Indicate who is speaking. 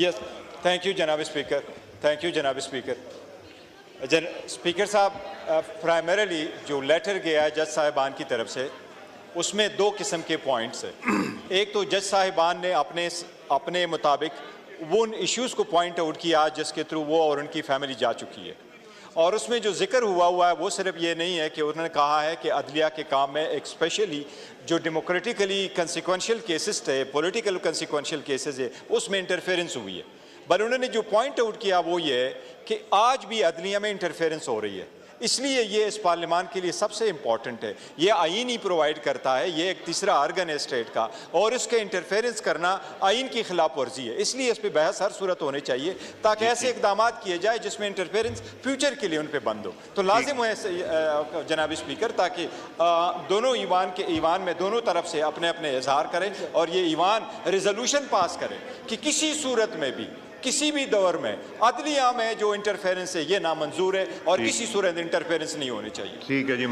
Speaker 1: Yes, thank you जनाब speaker, thank you जनाब speaker. Speaker साहब, प्राइमरीली जो लेटर गया है जज साहिबान की तरफ से, उसमें दो किस्म के पॉइंट्स हैं। एक तो जज साहिबान ने अपने मुताबिक वो उन इश्यूज़ को पॉइंट आउट किया जिसके थ्रू वो और उनकी फैमिली जा चुकी है, और उसमें जो जिक्र हुआ है वो सिर्फ ये नहीं है कि उन्होंने कहा है कि अदलिया के काम में एक स्पेशली जो डेमोक्रेटिकली कंसिक्वेंशियल केसेस थे, पॉलिटिकल कंसिक्वेंशियल केसेस है, उसमें इंटरफेरेंस हुई है। पर उन्होंने जो पॉइंट आउट किया वो ये है कि आज भी अदलिया में इंटरफेरेंस हो रही है, इसलिए ये इस पार्लियामान के लिए सबसे इम्पॉर्टेंट है। ये आइन ही प्रोवाइड करता है, ये एक तीसरा आर्गन है स्टेट का, और इसके इंटरफेरेंस करना आइन की खिलाफ वर्जी है। इसलिए इस पर बहस हर सूरत होनी चाहिए ताकि ऐसे इकदाम किए जाए जिसमें इंटरफेरेंस फ्यूचर के लिए उन पर बंद हो। तो लाजिम है जनाब स्पीकर, ताकि दोनों ईवान में दोनों तरफ से अपने अपने इजहार करें और ये ईवान रेजोल्यूशन पास करें कि किसी सूरत में भी किसी भी दौर में अदलिया में जो इंटरफेरेंस है ये नामंजूर है और किसी सूरत इंटरफेरेंस नहीं होनी चाहिए।
Speaker 2: ठीक है जी।